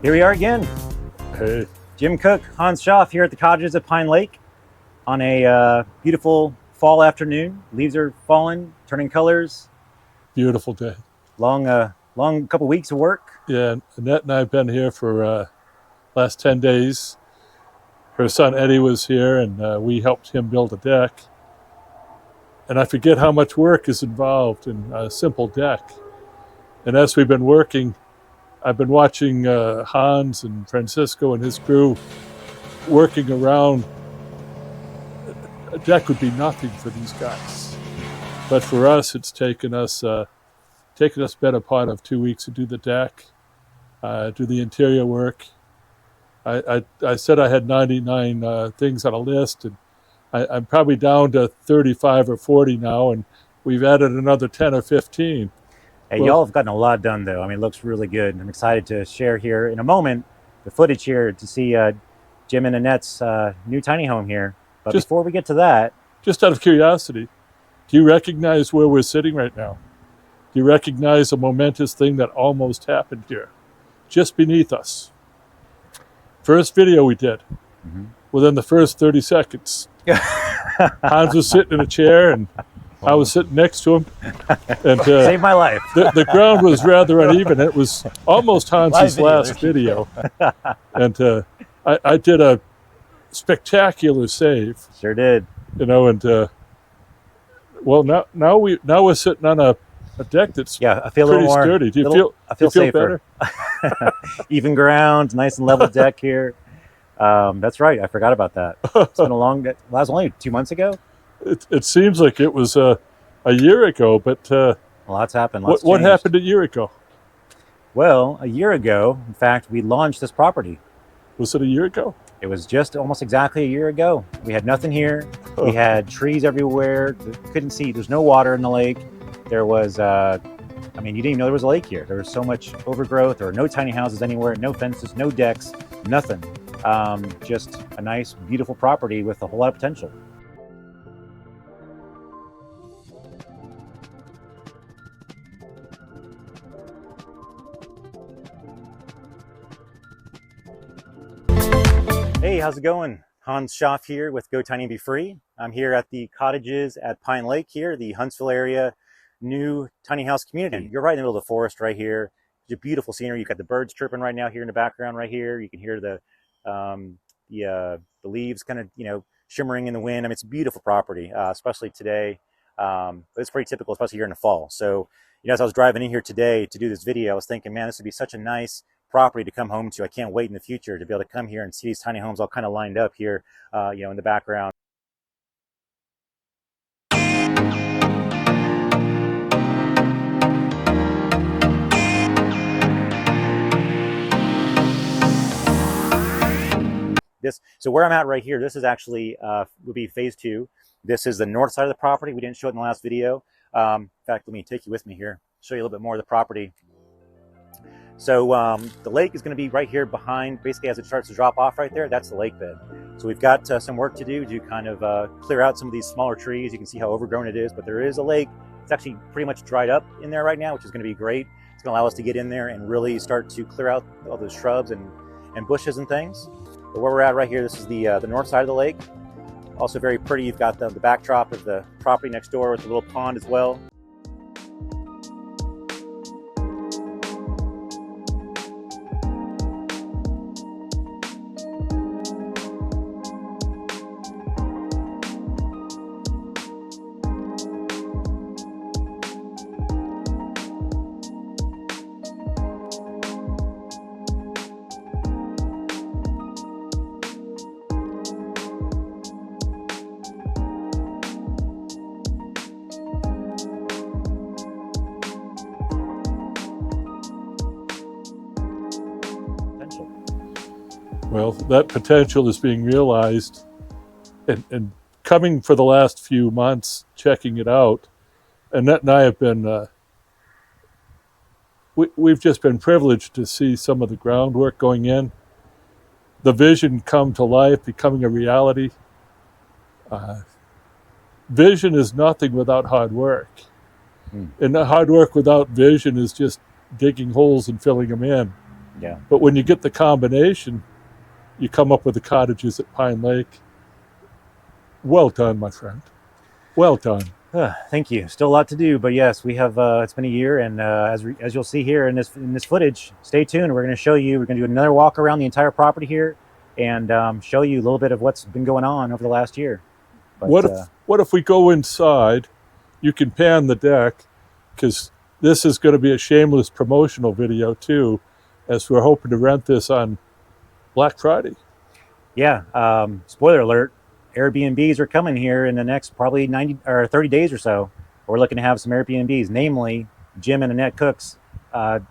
Here we are again. Hey. Jim Cook, Hans Schaff here at the Cottages at Pine Lake on a beautiful fall afternoon. Leaves are falling, turning colors. Beautiful day. Long couple weeks of work. Yeah, Annette and I have been here for last 10 days. Her son Eddie was here, and we helped him build a deck. And I forget how much work is involved in a simple deck. And as we've been working, I've been watching Hans and Francisco and his crew working around. A deck would be nothing for these guys. But for us, it's taken us better part of 2 weeks to do the deck, do the interior work. I said I had 99 things on a list, and I'm probably down to 35 or 40 now, and we've added another 10 or 15. Hey, y'all have gotten a lot done, though. I mean, it looks really good. I'm excited to share here in a moment the footage here to see Jim and Annette's new tiny home here. But before we get to that... Just out of curiosity, do you recognize where we're sitting right now? Do you recognize a momentous thing that almost happened here? Just beneath us. First video we did, within the first 30 seconds. Hans was sitting in a chair, and I was sitting next to him. And saved my life. The ground was rather uneven. It was almost Hans's last video. And I did a spectacular save. Sure did. You know, and well, now we're sitting on a deck that's I feel a little more sturdy. Do you feel safer? Better? Even ground, nice and level deck here. That's right. I forgot about that. It's been a long. That was only 2 months ago. It seems like it was a year ago, but lots happened. What happened a year ago? Well, a year ago, in fact, we launched this property. Was it a year ago? It was just almost exactly a year ago. We had nothing here. We had trees everywhere. Couldn't see. There's no water in the lake. There was, I mean, you didn't even know there was a lake here. There was so much overgrowth. There were no tiny houses anywhere, no fences, no decks, nothing. Just a nice, beautiful property with a whole lot of potential. Hey, how's it going? Hans Schaff here with GoTinyBeFree. I'm here at the Cottages at Pine Lake here, the Huntsville area new tiny house community. You're right in the middle of the forest right here. It's a beautiful scenery. You've got the birds chirping right now here in the background right here. You can hear the leaves kind of, shimmering in the wind. I mean, it's a beautiful property, especially today. But it's pretty typical, especially here in the fall. So, as I was driving in here today to do this video, I was thinking, man, this would be such a nice property to come home to. I can't wait in the future to be able to come here and see these tiny homes all kind of lined up here, in the background. So where I'm at right here, this is actually would be phase 2. This is the north side of the property. We didn't show it in the last video. In fact, let me take you with me here, show you a little bit more of the property. So the lake is going to be right here behind, basically as it starts to drop off right there, that's the lake bed. So we've got some work to do to kind of clear out some of these smaller trees. You can see how overgrown it is, but there is a lake. It's actually pretty much dried up in there right now, which is going to be great. It's going to allow us to get in there and really start to clear out all those shrubs and bushes and things. But where we're at right here, this is the north side of the lake. Also very pretty. You've got the backdrop of the property next door with a little pond as well. Well, that potential is being realized, and coming for the last few months, checking it out. Annette and I have been, we've just been privileged to see some of the groundwork going in, the vision come to life, becoming a reality. Vision is nothing without hard work. And the hard work without vision is just digging holes and filling them in. Yeah. But when you get the combination, you come up with the cottages at Pine Lake. Well done, my friend. Well done. Thank you. Still a lot to do, but yes, we have. It's been a year, and as you'll see here in this footage, stay tuned. We're going to show you. We're going to do another walk around the entire property here, and show you a little bit of what's been going on over the last year. But, what if we go inside? You can pan the deck, because this is going to be a shameless promotional video too, as we're hoping to rent this on Black Friday. Yeah. Spoiler alert. Airbnbs are coming here in the next probably 90 or 30 days or so. We're looking to have some Airbnbs, namely Jim and Annette Cook's. What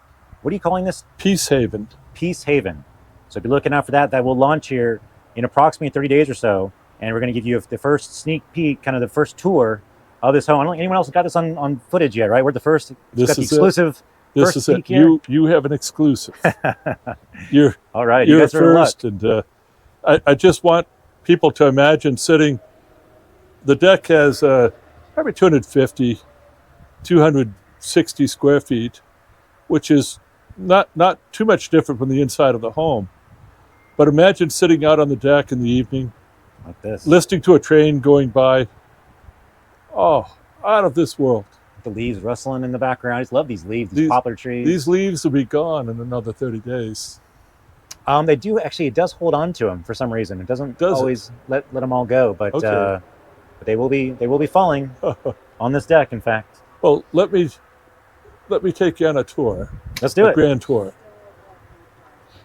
are you calling this? Peace Haven. Peace Haven. So be looking out for that. That will launch here in approximately 30 days or so. And we're going to give you the first sneak peek, kind of the first tour of this home. I don't think anyone else got this on footage yet, right? We're the first. This got the is exclusive. This is it. You have an exclusive. You're all right. You're you guys are first, and I just want people to imagine sitting. The deck has probably 250, 260 square feet, which is not too much different from the inside of the home. But imagine sitting out on the deck in the evening, like this, listening to a train going by. Oh, out of this world. The leaves rustling in the background. I just love these leaves, these poplar trees. These leaves will be gone in another 30 days. They do actually. It does hold on to them for some reason. It doesn't always let them all go, but okay. But they will be falling on this deck. In fact. Well, let me take you on a tour. Let's do it. A grand tour.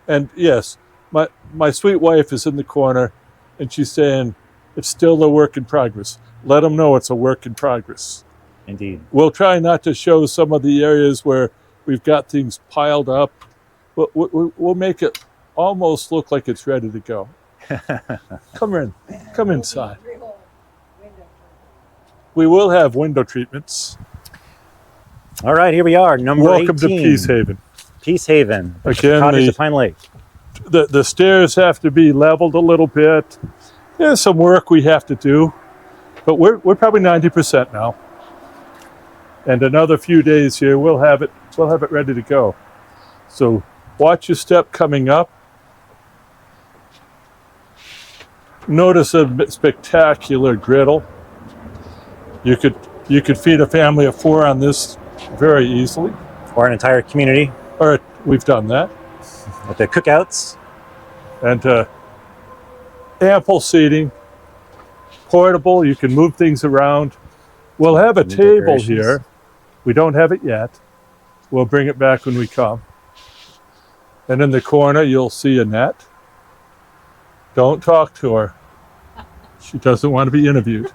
And yes, my sweet wife is in the corner, and she's saying it's still a work in progress. Let them know it's a work in progress. Indeed. We'll try not to show some of the areas where we've got things piled up, but we'll make it almost look like it's ready to go. Come inside. We will have window treatments. All right, here we are, number 18. Welcome to Peace Haven. Peace Haven. Again, Cottages at Pine Lake. The stairs have to be leveled a little bit. There's some work we have to do, but we're probably 90% now. And another few days here, we'll have it ready to go. So watch your step coming up. Notice a spectacular griddle. You could feed a family of 4 on this very easily. Or an entire community. Or we've done that. With the cookouts. And ample seating. Portable, you can move things around. We'll have a table here. We don't have it yet. We'll bring it back when we come. And in the corner, you'll see Annette. Don't talk to her. She doesn't want to be interviewed.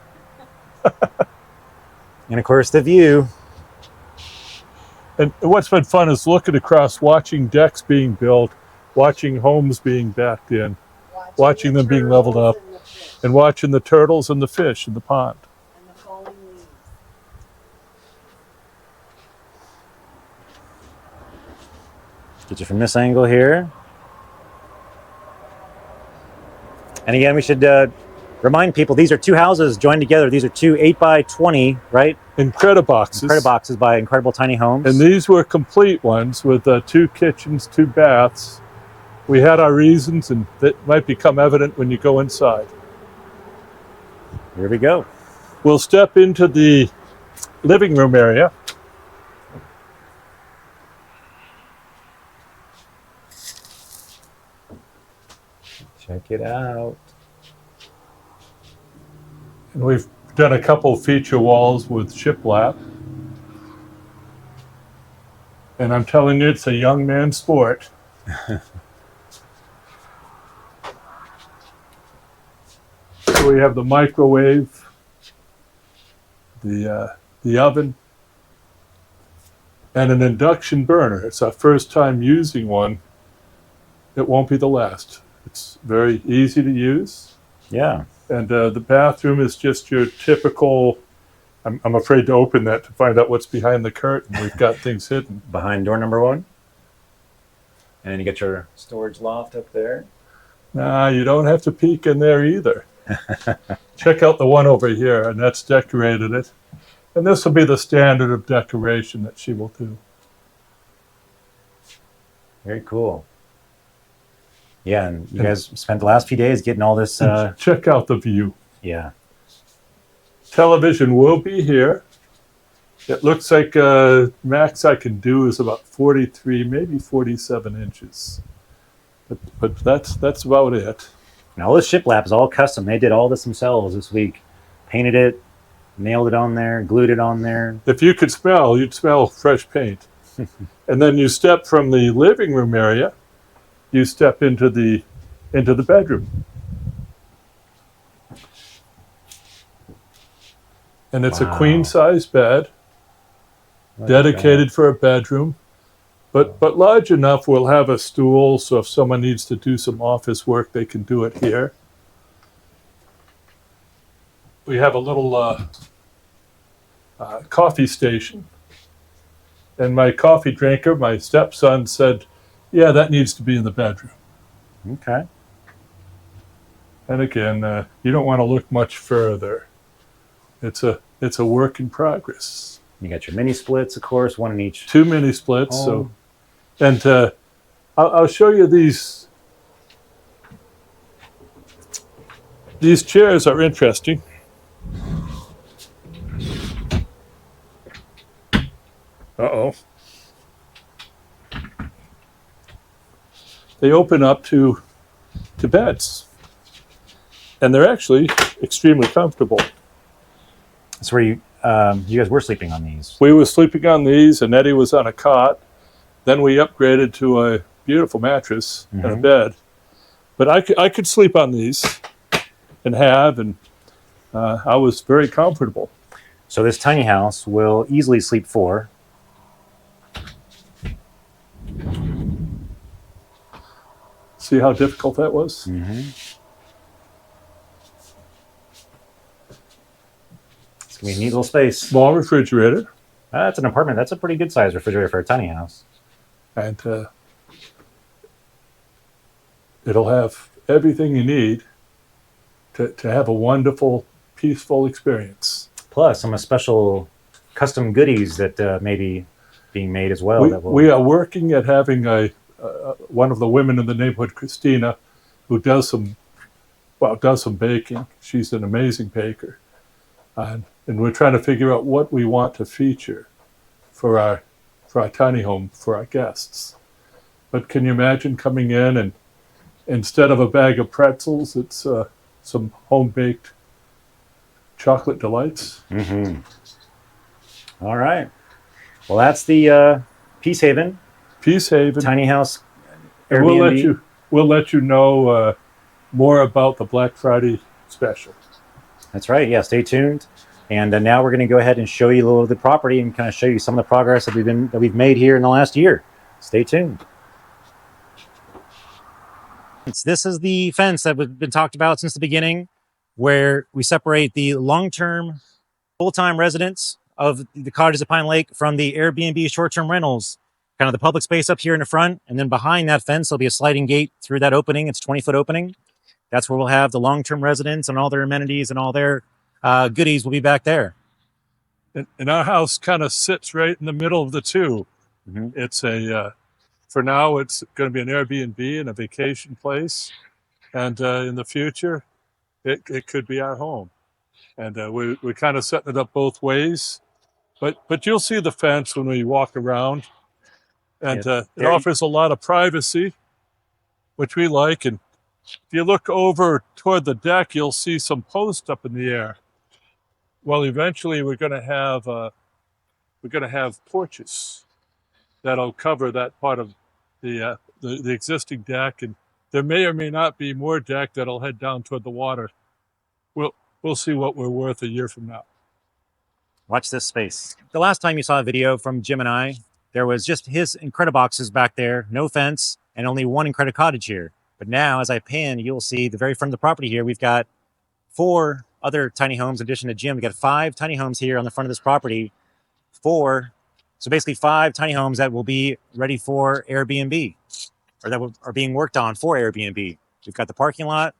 And of course, the view. And what's been fun is looking across, watching decks being built, watching homes being backed in, watching them being leveled up, and watching the turtles and the fish in the pond. And the falling leaves. Get you from this angle here. And again, we should remind people, these are 2 houses joined together. These are 2 8x20, right? Incrediboxes. Incrediboxes by Incredible Tiny Homes. And these were complete ones with 2 kitchens, 2 baths. We had our reasons, and that might become evident when you go inside. Here we go. We'll step into the living room area. Check it out. And we've done a couple feature walls with shiplap. And I'm telling you, it's a young man's sport. So we have the microwave, the oven, and an induction burner. It's our first time using one. It won't be the last. It's very easy to use. Yeah. And the bathroom is just your typical, I'm afraid to open that to find out what's behind the curtain. We've got things hidden. Behind door number 1. And then you get your storage loft up there. Nah, you don't have to peek in there either. Check out the one over here, and that's decorated it. And this will be the standard of decoration that she will do. Very cool. Yeah, and you guys spent the last few days getting all this. Check out the view. Yeah. Television will be here. It looks like max I can do is about 43, maybe 47 inches. But that's about it. And all this shiplap is all custom. They did all this themselves this week. Painted it, nailed it on there, glued it on there. If you could smell, you'd smell fresh paint. And then you step from the living room area, you step into the bedroom. And it's a queen size bed, dedicated for a bedroom, but large enough. We'll have a stool, so if someone needs to do some office work, they can do it here. We have a little coffee station. And my coffee drinker, my stepson, said, yeah, that needs to be in the bedroom. Okay. And again, you don't want to look much further. It's a work in progress. You got your mini splits, of course, one in each. 2 mini splits. So, and I'll show you these. These chairs are interesting. Uh-oh. They open up to beds. And they're actually extremely comfortable. That's where you guys were sleeping on these. We were sleeping on these, and Eddie was on a cot. Then we upgraded to a beautiful mattress and a bed. But I could sleep on these and I was very comfortable. So this tiny house will easily sleep 4. See how difficult that was? It's going to be a neat little space. Small refrigerator. That's an apartment. That's a pretty good size refrigerator for a tiny house. And it'll have everything you need to have a wonderful, peaceful experience. Plus some special custom goodies that may be being made as well. We are working at having one of the women in the neighborhood, Christina, who does some baking. She's an amazing baker. And we're trying to figure out what we want to feature for our tiny home for our guests. But can you imagine coming in and instead of a bag of pretzels, it's some home-baked chocolate delights? All right. Well, that's the Peace Haven. Peace Haven. Tiny house Airbnb. We'll let you know more about the Black Friday special. That's right. Yeah, stay tuned. And now we're going to go ahead and show you a little of the property and kind of show you some of the progress that we've made here in the last year. Stay tuned. This is the fence that we've been talked about since the beginning, where we separate the long-term, full-time residents of the cottages at Pine Lake from the Airbnb short-term rentals. Kind of the public space up here in the front, and then behind that fence there'll be a sliding gate through that opening. It's a 20-foot opening. That's where we'll have the long-term residents and all their amenities and all their goodies will be back there. And our house kind of sits right in the middle of the two. It's for now, it's going to be an Airbnb and a vacation place. And in the future, it could be our home. And we're kind of setting it up both ways. But you'll see the fence when we walk around. And it offers a lot of privacy, which we like. And if you look over toward the deck, you'll see some posts up in the air. Well, eventually we're going to have porches that'll cover that part of the existing deck, and there may or may not be more deck that'll head down toward the water. We'll see what we're worth a year from now. Watch this space. The last time you saw a video from Jim and I, there was just his Incrediboxes back there, no fence, and only one Incredi cottage here. But now, as I pan, you'll see the very front of the property here, we've got 4 other tiny homes in addition to Jim. We've got 5 tiny homes here on the front of this property. So basically 5 tiny homes that will be ready for Airbnb, or that are being worked on for Airbnb. We've got the parking lot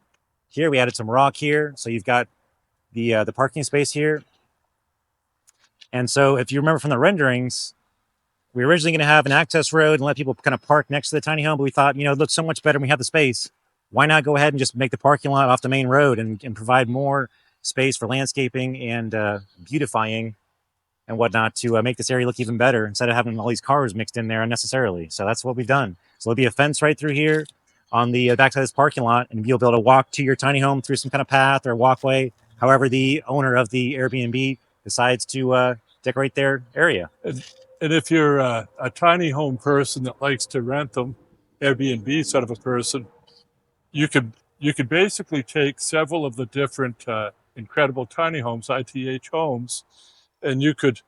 here. We added some rock here. So you've got the parking space here. And so if you remember from the renderings, we were originally going to have an access road and let people kind of park next to the tiny home, but we thought, it looks so much better when we have the space. Why not go ahead and just make the parking lot off the main road and provide more space for landscaping and beautifying and whatnot to make this area look even better instead of having all these cars mixed in there unnecessarily. So that's what we've done. So there'll be a fence right through here on the backside of this parking lot, and you'll be able to walk to your tiny home through some kind of path or walkway, however the owner of the Airbnb decides to decorate their area. And if you're a tiny home person that likes to rent them, Airbnb sort of a person, you could basically take several of the different incredible tiny homes, ITH homes, and you could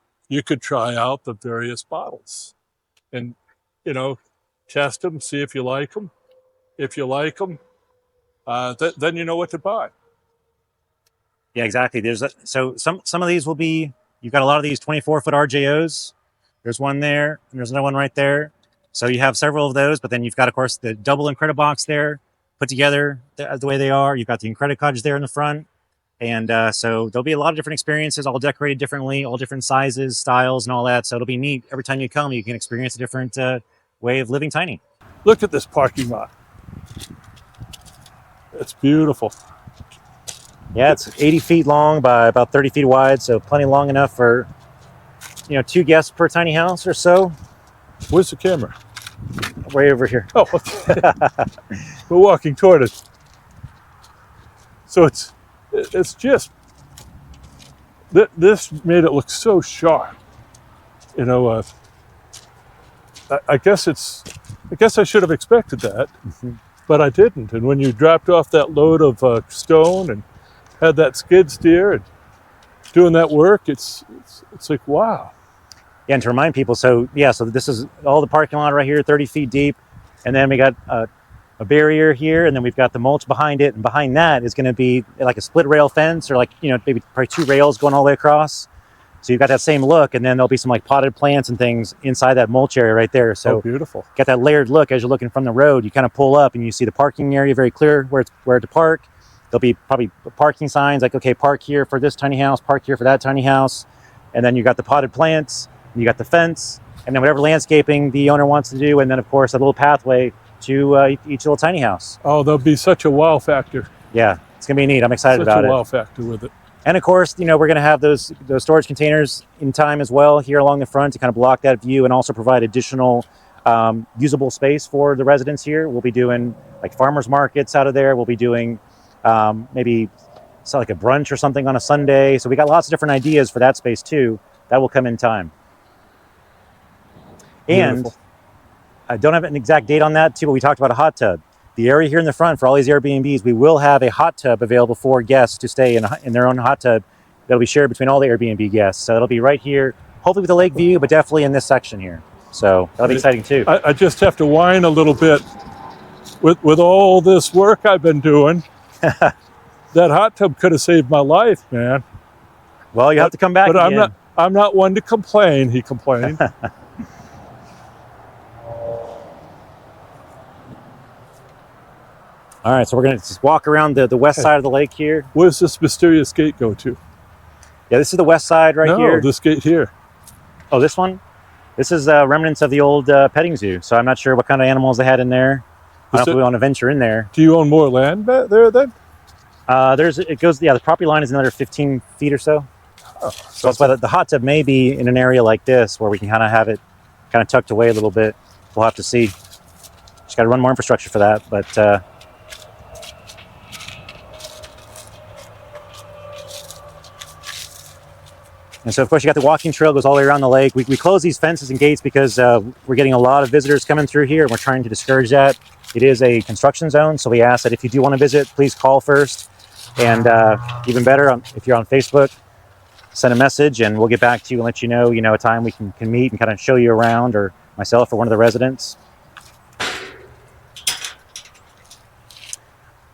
try out the various models, and test them, see if you like them. If you like them, then you know what to buy. Yeah, exactly. So some of these will be, you've got a lot of these 24-foot RJOs. There's one there, and there's another one right there. So you have several of those, but then you've got, of course, the double Incredibox there, put together the way they are. You've got the Cottage there in the front. And so there'll be a lot of different experiences, all decorated differently, all different sizes, styles, and all that. So it'll be neat. Every time you come, you can experience a different way of living tiny. Look at this parking lot. It's beautiful. Yeah, it's 80 feet long by about 30 feet wide, so plenty long enough for, 2 guests per tiny house or so. Where's the camera? Right over here. Oh, okay. We're walking toward it. So it's just, this made it look so sharp. I guess I should have expected that, but I didn't. And when you dropped off that load of stone and had that skid steer and doing that work, it's like, wow. Yeah, and to remind people, so this is all the parking lot right here, 30 feet deep, and then we got a barrier here, and then we've got the mulch behind it, and behind that is going to be like a split rail fence, or maybe probably 2 rails going all the way across. So you've got that same look, and then there'll be some potted plants and things inside that mulch area right there. So beautiful. Got that layered look as you're looking from the road. You kind of pull up and you see the parking area very clear where to park. There'll be probably parking signs like, okay, park here for this tiny house, park here for that tiny house. And then you got the potted plants, you got the fence, and then whatever landscaping the owner wants to do. And then of course a little pathway to each little tiny house. Oh, there'll be such a wow factor. Yeah, it's gonna be neat. I'm excited about it. Such a wow factor with it. And of course, we're going to have those storage containers in time as well here along the front to kind of block that view and also provide additional usable space for the residents here. We'll be doing like farmers markets out of there. We'll be doing maybe like a brunch or something on a Sunday. So we got lots of different ideas for that space too. That will come in time. Beautiful. And I don't have an exact date on that too, but we talked about a hot tub. The area here in the front for all these Airbnbs, we will have a hot tub available for guests to stay in their own hot tub that'll be shared between all the Airbnb guests. So it'll be right here, hopefully with a lake view, but definitely in this section here. So that'll be exciting too. I just have to whine a little bit. With all this work I've been doing, that hot tub could have saved my life, man. Well, you have to come back again. But I'm not one to complain, he complained. All right, so we're going to just walk around the west side of the lake here. Where's this mysterious gate go to? Yeah, this is the west side right here. No, this gate here. Oh, this one? This is remnants of the old petting zoo. So I'm not sure what kind of animals they had in there. I don't know if we want to venture in there. Do you own more land back there then? The property line is another 15 feet or so. Oh, so that's why the hot tub may be in an area like this where we can kind of have it kind of tucked away a little bit. We'll have to see. Just got to run more infrastructure for that, but and so, of course, you got the walking trail goes all the way around the lake. We close these fences and gates because we're getting a lot of visitors coming through here, and we're trying to discourage that. It is a construction zone, so we ask that if you do want to visit, please call first. And even better, if you're on Facebook, send a message, and we'll get back to you and let you know, a time we can meet and kind of show you around, or myself or one of the residents.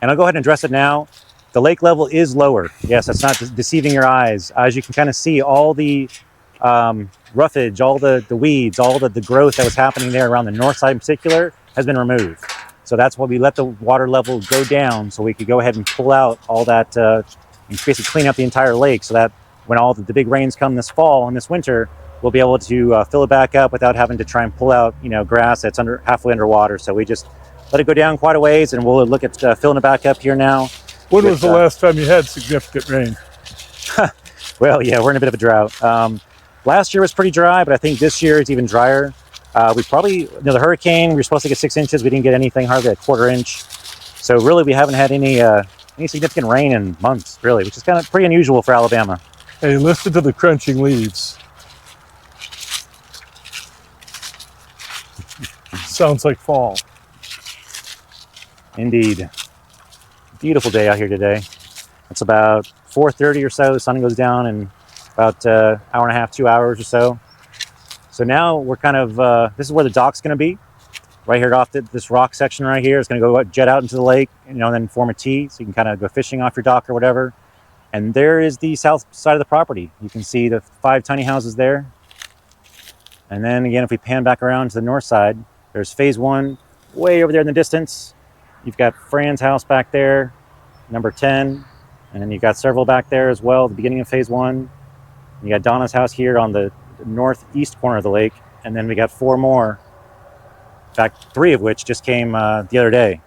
And I'll go ahead and address it now. The lake level is lower. Yes, that's not deceiving your eyes. As you can kind of see, all the roughage, all the weeds, all the growth that was happening there around the north side in particular has been removed. So that's why we let the water level go down, so we could go ahead and pull out all that and basically clean up the entire lake, so that when all the big rains come this fall and this winter, we'll be able to fill it back up without having to try and pull out, grass that's halfway underwater. So we just let it go down quite a ways, and we'll look at filling it back up here now. When was the last time you had significant rain? Well, yeah, we're in a bit of a drought. Last year was pretty dry, but I think this year is even drier. We probably, the hurricane, we were supposed to get 6 inches. We didn't get anything, hardly a quarter inch. So really, we haven't had any significant rain in months, really, which is kind of pretty unusual for Alabama. Hey, listen to the crunching leaves. Sounds like fall. Indeed. Beautiful day out here today. It's about 4:30 or so. The sun goes down in about hour and a half, 2 hours or so. So now we're kind of, this is where the dock's going to be. Right here off this rock section right here. It's going to go jet out into the lake, and then form a T, so you can kind of go fishing off your dock or whatever. And there is the south side of the property. You can see the 5 tiny houses there. And then again, if we pan back around to the north side, there's phase 1 way over there in the distance. You've got Fran's house back there, number 10. And then you've got several back there as well at the beginning of phase 1. You got Donna's house here on the northeast corner of the lake. And then we got 4 more. In fact, 3 of which just came the other day.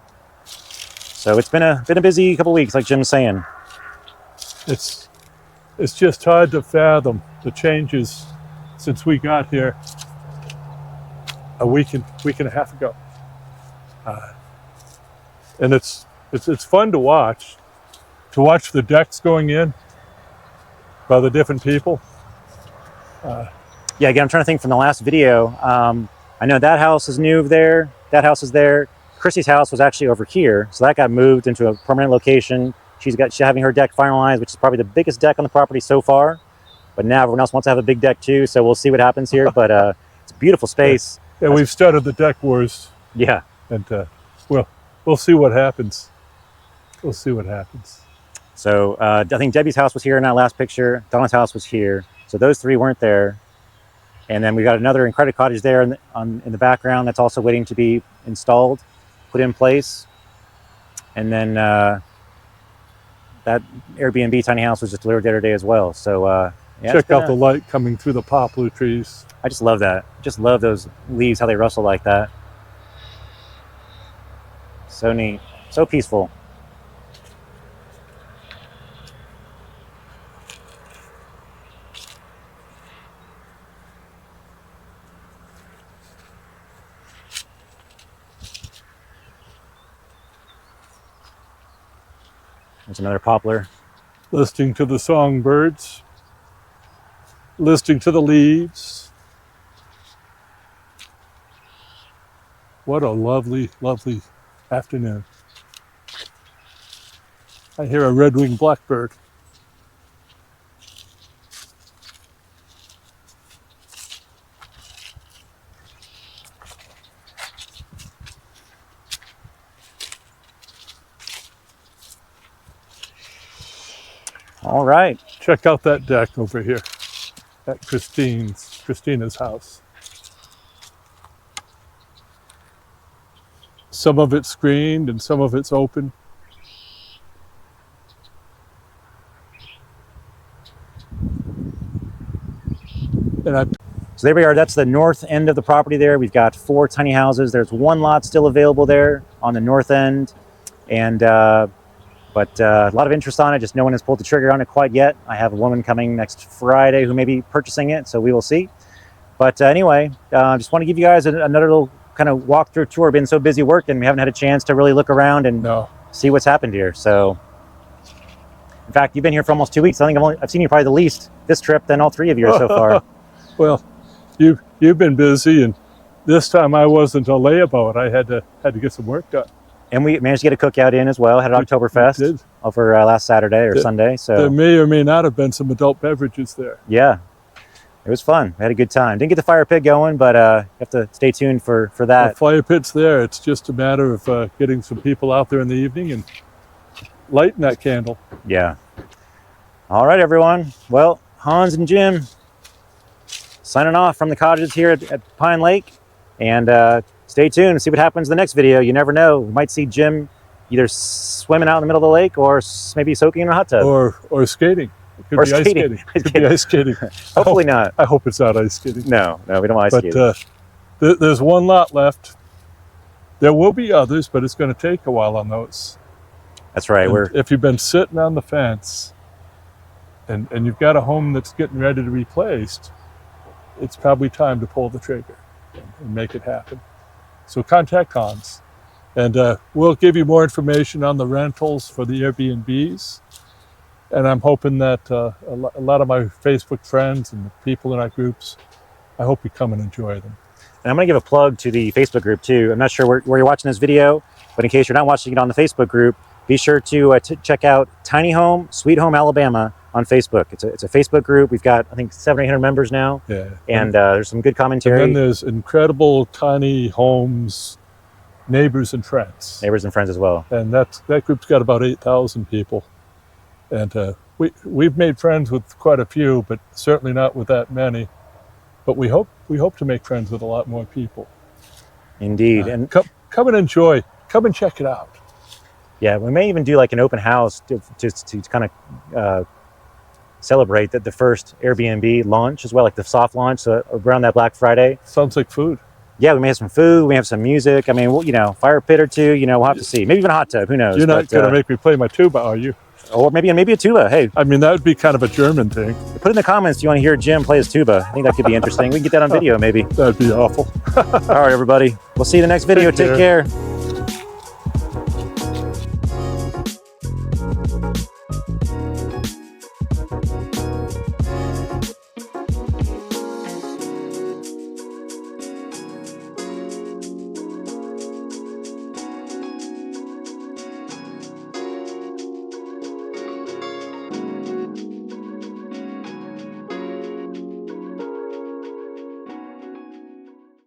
So it's been a busy couple weeks, like Jim's saying. It's just hard to fathom the changes since we got here a week and a half ago. And it's fun to watch the decks going in by the different people. Yeah, again, I'm trying to think from the last video. I know that house is new there. That house is there. Chrissy's house was actually over here, so that got moved into a permanent location. She's having her deck finalized, which is probably the biggest deck on the property so far. But now everyone else wants to have a big deck too, so we'll see what happens here. But it's a beautiful space. Yeah, we've started the deck wars. Yeah. And we'll see what happens. We'll see what happens. So I think Debbie's house was here in that last picture. Donna's house was here. So those 3 weren't there. And then we got another incredible cottage there in the background that's also waiting to be installed, put in place. And then that Airbnb tiny house was just delivered the other day as well. So yeah, check out the light coming through the poplar trees. I just love that. Just love those leaves, how they rustle like that. So neat, so peaceful. There's another poplar. Listening to the songbirds, listening to the leaves. What a lovely, lovely afternoon. I hear a red-winged blackbird. All right. Check out that deck over here at Christina's house. Some of it's screened and some of it's open. So there we are. That's the north end of the property there. We've got 4 tiny houses. There's 1 lot still available there on the north end. And but a lot of interest on it. Just no one has pulled the trigger on it quite yet. I have a woman coming next Friday who may be purchasing it, so we will see. But anyway, just want to give you guys another little kind of walkthrough tour. Been so busy working, we haven't had a chance to really look around and see what's happened here. So, in fact, you've been here for almost 2 weeks. I think I've seen you probably the least this trip than all 3 of you so far. Well, you've been busy, and this time I wasn't a layabout. I had to get some work done. And we managed to get a cookout in as well. Had an Oktoberfest over last Saturday or Sunday. So there may or may not have been some adult beverages there. Yeah, it was fun. We had a good time. Didn't get the fire pit going, but you have to stay tuned for that. The fire pit's there. It's just a matter of getting some people out there in the evening and lighting that candle. Yeah. All right, everyone. Well, Hans and Jim signing off from the cottages here at Pine Lake. And stay tuned and see what happens in the next video. You never know. We might see Jim either swimming out in the middle of the lake or maybe soaking in a hot tub. Or skating. It could Or be ice skating. skating. Could be ice skating. Hopefully not. I hope it's not ice skating. No, we don't want ice skating. But there's one lot left. There will be others, but it's going to take a while on those. That's right. And if you've been sitting on the fence and you've got a home that's getting ready to be replaced, it's probably time to pull the trigger and make it happen. So contact Hans, and we'll give you more information on the rentals for the Airbnbs. And I'm hoping that a lot of my Facebook friends and the people in our groups, I hope you come and enjoy them. And I'm going to give a plug to the Facebook group too. I'm not sure where you're watching this video, but in case you're not watching it on the Facebook group, be sure to check out Tiny Home, Sweet Home Alabama on Facebook. It's a Facebook group. We've got, I think, 700 or 800 members now. Yeah. And there's some good commentary. And then there's incredible tiny homes, neighbors and friends. Neighbors and friends as well. And that group's got about 8,000 people. And we've made friends with quite a few, but certainly not with that many. But we hope to make friends with a lot more people. Indeed. And come and enjoy. Come and check it out. Yeah, we may even do like an open house to kind of celebrate the first Airbnb launch as well, like the soft launch, so around that Black Friday. Sounds like food. Yeah, we may have some food, we may have some music. I mean, we'll, fire pit or two, we'll have to see. Maybe even a hot tub, who knows? You're not going to make me play my tuba, are you? Or maybe a tuba, hey. I mean, that would be kind of a German thing. Put in the comments, do you want to hear Jim play his tuba? I think that could be interesting. We can get that on video, maybe. That'd be awful. All right, everybody. We'll see you in the next video. Take care.